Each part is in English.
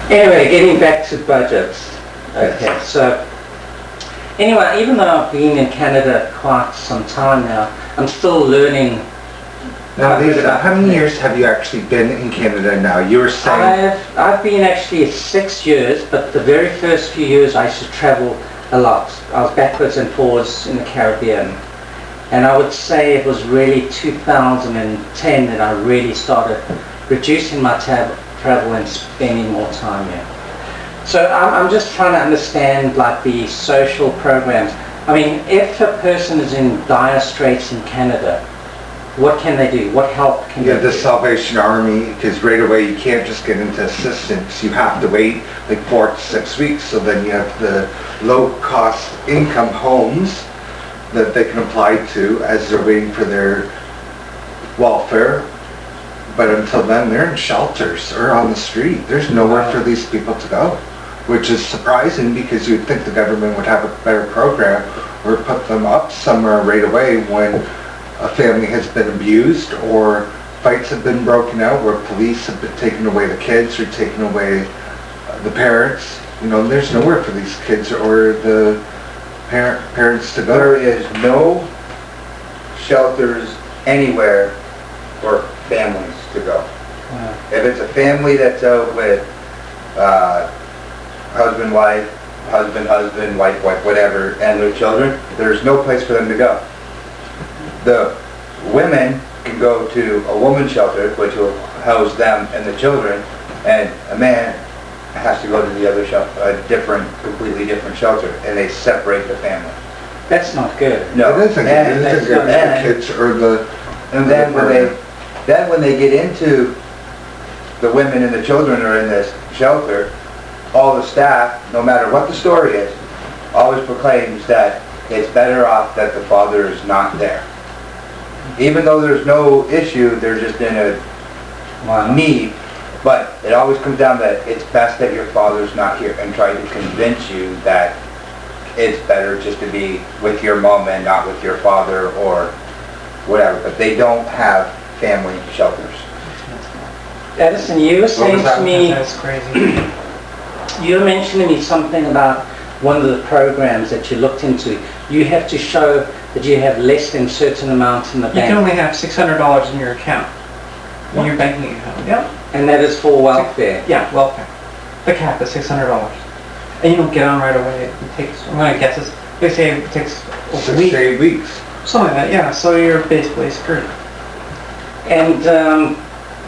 Anyway, getting back to budgets. Okay, so anyway, even though I've been in Canada quite some time now, I'm still learning. Now, Lisa, how many years have you actually been in Canada now? You were saying... I've been actually 6 years, but the very first few years I used to travel a lot. I was backwards and forwards in the Caribbean. And I would say it was really 2010 that I really started reducing my travel and spending more time here. So I'm just trying to understand like the social programs. I mean, if a person is in dire straits in Canada, what can they do? What help can they do? The Salvation Army, because right away you can't just get into assistance. You have to wait like 4 to 6 weeks. So then you have the low-cost income homes that they can apply to as they're waiting for their welfare. But until then, they're in shelters or on the street. There's nowhere for these people to go, which is surprising because you'd think the government would have a better program or put them up somewhere right away when a family has been abused or fights have been broken out where police have been taking away the kids or taking away the parents. You know, there's nowhere for these kids or the parents to go. There is no shelters anywhere for families to go. Wow. If it's a family that's out with husband, wife, wife, whatever, and their children, there's no place for them to go. The women can go to a woman's shelter, which will house them and the children, and a man has to go to the other shelter, a completely different shelter, and they separate the family. That's not good. No, it isn't. The kids or the... And then when they get into the women and the children are in this shelter, all the staff, no matter what the story is, always proclaims that it's better off that the father is not there. Even though there's no issue, they're just in a need. But it always comes down that it's best that your father's not here, and try to convince you that it's better just to be with your mom and not with your father or whatever. But they don't have family shelters. Edison, you were saying to me, That's crazy. you were mentioning to me something about one of the programs that you looked into. You have to show that you have less than a certain amount in the bank. You can only have $600 in your account, in your banking account. Yep. And that is for welfare. Yeah, welfare. The cap is $600, and you don't get on right away. It takes, I'm gonna guess it's, they say it takes a 6 week, to 8 weeks. something like that. Yeah, so you're basically screwed. And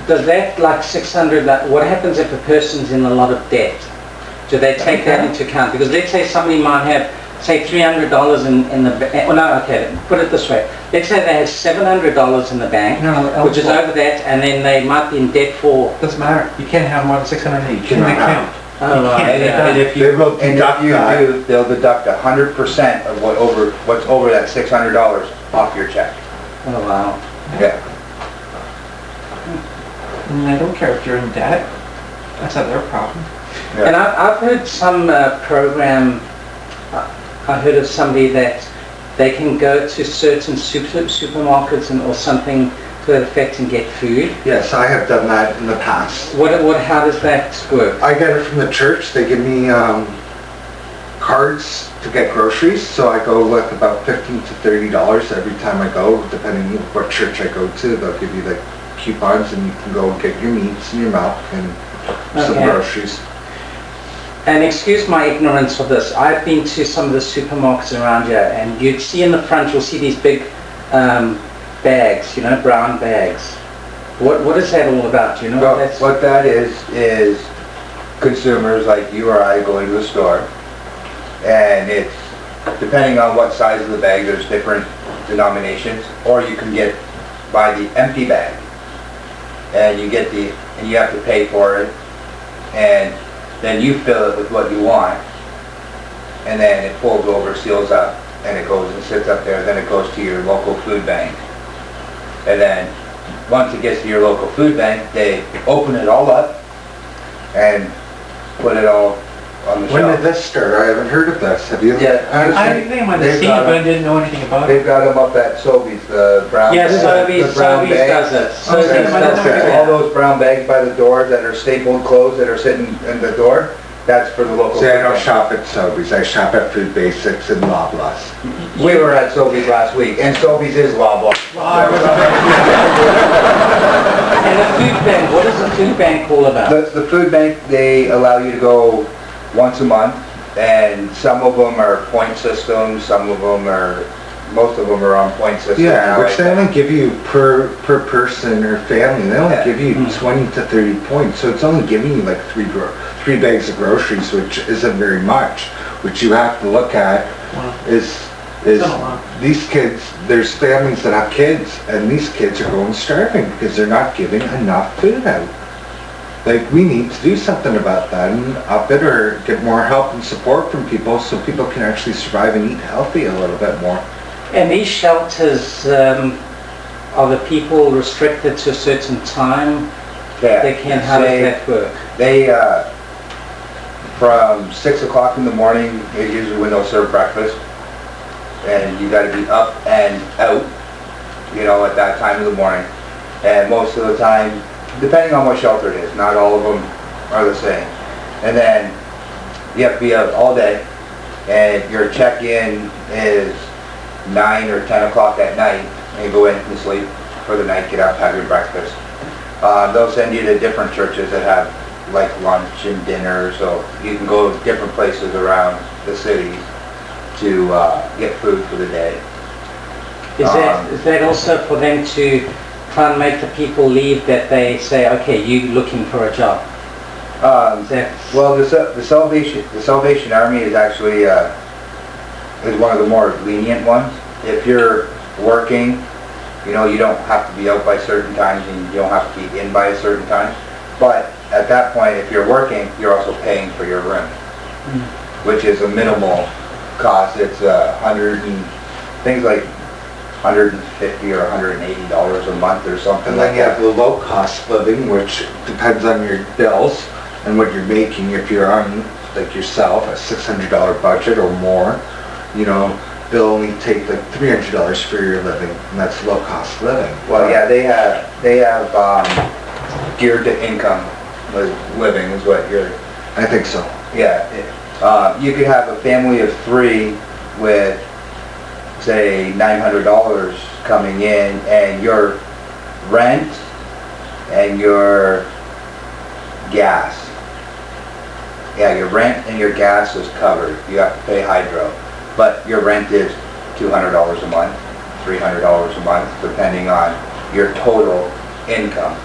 does that, like 600, what happens if a person's in a lot of debt? Do they take that into account? Because let's say somebody might have, say, $300 in the bank. Oh, no, okay, put it this way. Let's say they have $700 in the bank, which is over that, and then they might be in debt for... Doesn't matter. You can't have more than 600 in the account. Oh, right. And if you do, they'll deduct 100% of what's over that $600 off your check. Oh, wow. Yeah. And I don't care if you're in debt. That's not their problem. And I've heard some program, I heard of somebody that they can go to certain supermarkets or something to that effect and get food. Yes, I have done that in the past. How does that work? I get it from the church. They give me cards to get groceries, so I go with about $15 to $30 every time I go, depending on what church I go to. They'll give you the coupons and you can go and get your meats and your milk and some groceries. And excuse my ignorance of this, I've been to some of the supermarkets around here, and you'd see in the front, you'll see these big bags, brown bags. What is that all about? Do you know what that's... What that is consumers like you or I going to the store, and it's, depending on what size of the bag, there's different denominations, or you can buy the empty bag, and you have to pay for it, and then you fill it with what you want, and then it folds over, seals up, and it goes and sits up there. Then it goes to your local food bank, and then once it gets to your local food bank, they open it all up and put it all on the When did shelf. this start? I haven't heard of this. Have you? Yeah, I think I might have They've seen it, got but I didn't know anything about it. They've got them up at Sobeys, the brown. Yes, the brown Sobeys bags. does it. Okay, Sobeys does it. All those brown bags by the door that are stapled clothes that are sitting in the door, that's for the local. See, I don't food shop at Sobeys. I shop at Food Basics and Loblaws. bank. We were at Sobeys last week, and Sobeys is Loblaw. And the food bank, what is the food bank all about? The food bank, they allow you to go once a month, and some of them are point systems, most of them are on point systems. Yeah, which they only give you per person or family. They only Yeah. give you 20 to 30 points, so it's only giving you like three bags of groceries, which isn't very much. Which you have to look at Wow. is It's not a lot. these kids. There's families that have kids, and these kids are going starving because they're not giving enough food out. Like, we need to do something about that and up it or get more help and support from people so people can actually survive and eat healthy a little bit more. And these shelters, are the people restricted to a certain time? Yeah. They can, how does that work? They, from 6 o'clock in the morning, is usually when they'll serve breakfast. And you gotta be up and out, at that time of the morning. And most of the time, depending on what shelter it is, not all of them are the same. And then you have to be out all day, and your check-in is 9 or 10 o'clock at night, and you go in and sleep for the night, get up, have your breakfast. They'll send you to different churches that have like lunch and dinner, so you can go to different places around the city to get food for the day. Is that also for them to try and make the people leave, that they say, okay, you looking for a job? Is that, Well, the Salvation Army is actually is one of the more lenient ones. If you're working, you don't have to be out by certain times and you don't have to be in by a certain time. But at that point, if you're working, you're also paying for your room, which is a minimal cost. It's things like $150 or $180 a month or something And like then you have that. the low cost living, which depends on your bills and what you're making. If you're on, like yourself, a $600 budget or more, they'll only take like $300 for your living, and that's low cost living. Well, yeah, they have geared to income living is what you're. I think so. Yeah, you could have a family of 3 with, say, $900 coming in, and your rent and your gas. Yeah, your rent and your gas is covered. You have to pay hydro, but your rent is $200 a month, $300 a month, depending on your total income.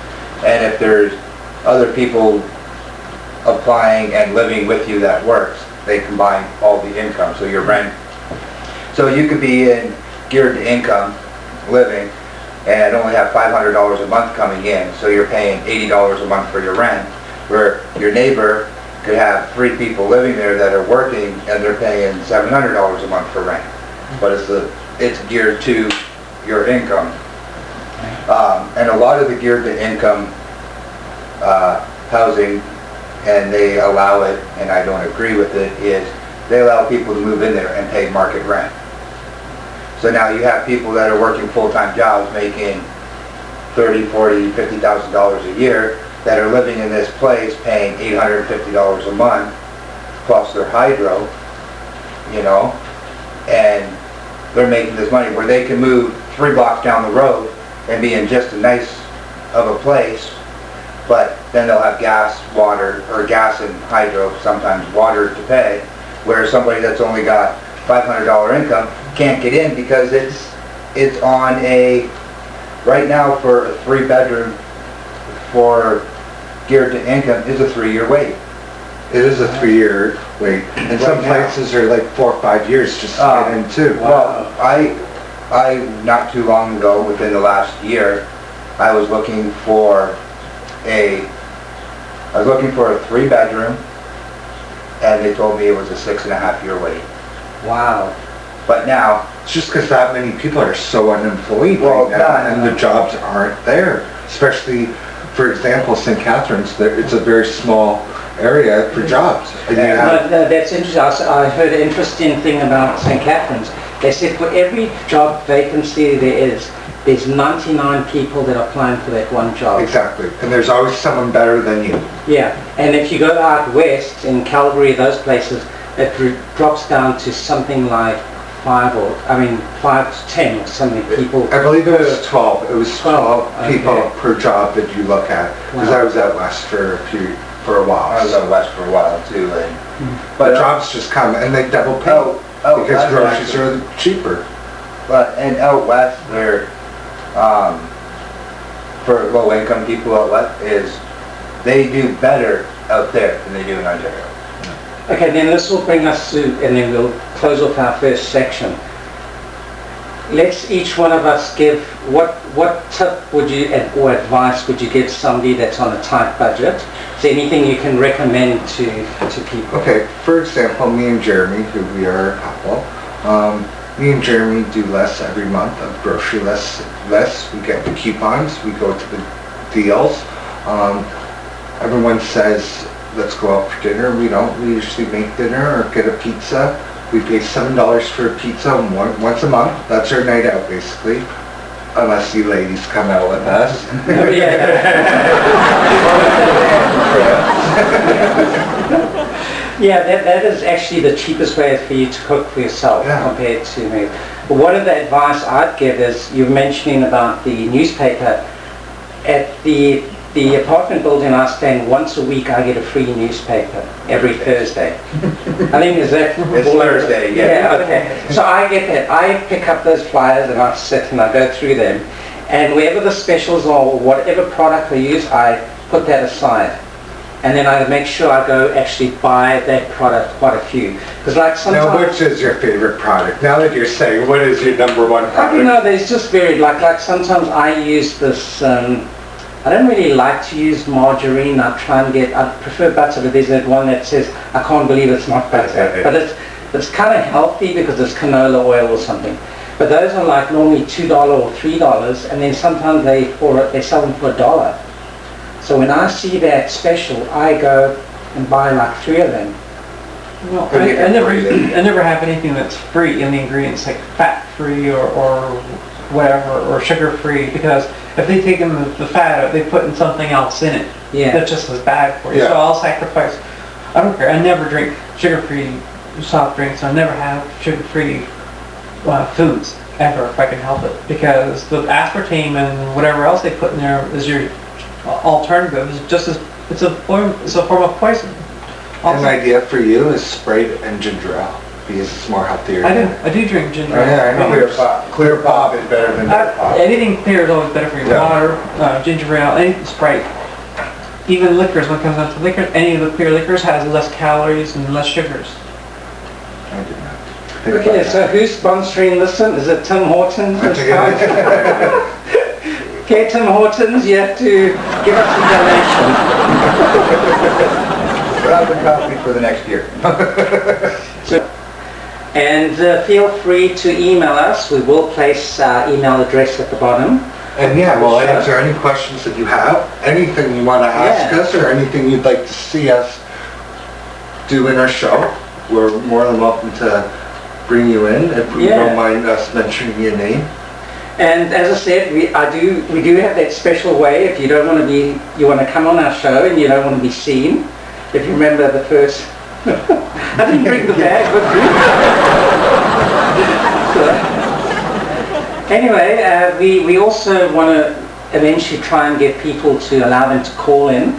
And if there's other people applying and living with you that works, they combine all the income, so your rent. So you could be in geared to income living and only have $500 a month coming in, so you're paying $80 a month for your rent, where your neighbor could have 3 people living there that are working and they're paying $700 a month for rent. But it's geared to your income. And a lot of the geared to income housing, and they allow it, and I don't agree with it, is they allow people to move in there and pay market rent. So now you have people that are working full-time jobs making $30,000, $40,000, $50,000 a year that are living in this place paying $850 a month plus their hydro, and they're making this money where they can move 3 blocks down the road and be in just as nice of a place, but then they'll have gas, water, or gas and hydro, sometimes water to pay, where somebody that's only got $500 income can't get in because it's on a, right now for a 3-bedroom for geared to income is a 3-year wait. It is a 3-year wait, and some Right now. places are like 4 or 5 years just to get in too. Well, I not too long ago, within the last year, I was looking for a 3-bedroom, and they told me it was a 6.5-year wait. wow. But now, It's just because that many people are so unemployed Well, right now, yeah. and the jobs aren't there. Especially, for example, St. Catharines, it's a very small area for jobs. And you have, That's interesting. I heard an interesting thing about St. Catherine's. They said for every job vacancy there's 99 people that are applying for that one job. exactly. And there's always someone better than you. Yeah, and if you go out west in Calgary, those places, it drops down to something like 5 to 10 or something people. I believe it was 12. It was 12 people okay. per job that you look at. Because Wow. I was out west for a while. I was out west for a while too, and But jobs just come and they double pay. Because that's groceries actually- are cheaper. But and out west, where for low-income people out west, is they do better out there than they do in Ontario. Okay, then this will bring us to, and then we'll close off our first section. Let's each one of us give, what tip would you, or advice would you give somebody that's on a tight budget? Is there anything you can recommend to people? Okay, for example, me and Jeremy, who we are a couple, me and Jeremy do less every month of grocery less. We get the coupons, we go to the deals. Everyone says, let's go out for dinner. We don't. We usually make dinner or get a pizza. We pay $7 for a pizza once a month. That's our night out, basically. Unless you ladies come out with us. Oh, yeah, that is actually the cheapest way for you to cook for yourself compared to me. But one of the advice I'd give is, you're mentioning about the newspaper. At the apartment building I stay in, once a week I get a free newspaper every Thursday. I think is that It's Thursday, yeah. Yeah, okay. So I get that. I pick up those flyers and I sit and I go through them. And wherever the specials are, or whatever product I use, I put that aside. And then I make sure I go actually buy that product, quite a few. Because like sometimes... Now, which is your favorite product? Now that you're saying, what is your number one product? I don't know, there's just varied. Like sometimes I use this... I don't really like to use margarine. I prefer butter, but there's that one that says, I can't believe it's not butter. But it's kind of healthy because it's canola oil or something. But those are like normally $2 or $3, and then sometimes they sell them for $1. So when I see that special, I go and buy like 3 of them. Well, I never have anything that's free in the ingredients, like fat-free or whatever, or sugar-free, because if they take the fat out, they put in something else in it that's just as bad for you. Yeah. So I'll sacrifice. I don't care. I never drink sugar-free soft drinks. I never have sugar-free foods ever if I can help it, because the aspartame and whatever else they put in there is your alternative. It's just as it's a form of poison. An idea for you is Sprite and ginger ale, because it's more healthier. I do drink ginger ale. Yeah, I know. Clear pop is better than dark pop. Anything clear is always better for you. Yeah. Water, ginger ale, anything Sprite. Even liquors, when it comes down to liquors, any of the clear liquors has less calories and less sugars. I did not. Okay, so who's sponsoring this one? Is it Tim Hortons? Okay, Tim Hortons, you have to give us a donation. But I've been coffee for the next year. And feel free to email us. We will place our email address at the bottom. And yeah, we'll answer any questions that you have, anything you want to ask us, or anything you'd like to see us do in our show. We're more than welcome to bring you in if you don't mind us mentioning your name. And as I said, we do have that special way. If you don't want to you want to come on our show and you don't want to be seen. If you remember the first, I didn't bring the bag with me. Anyway, we also want to eventually try and get people to allow them to call in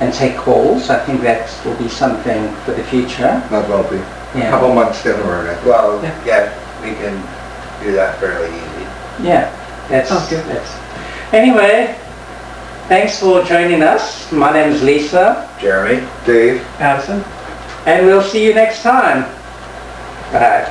and take calls. I think that will be something for the future. That will be. Yeah. A couple months down the road, I think. Well, yeah, we can do that fairly easy. Yeah, that's good. Anyway, thanks for joining us. My name is Lisa. Jeremy? Dave? Addison? And we'll see you next time. Bye.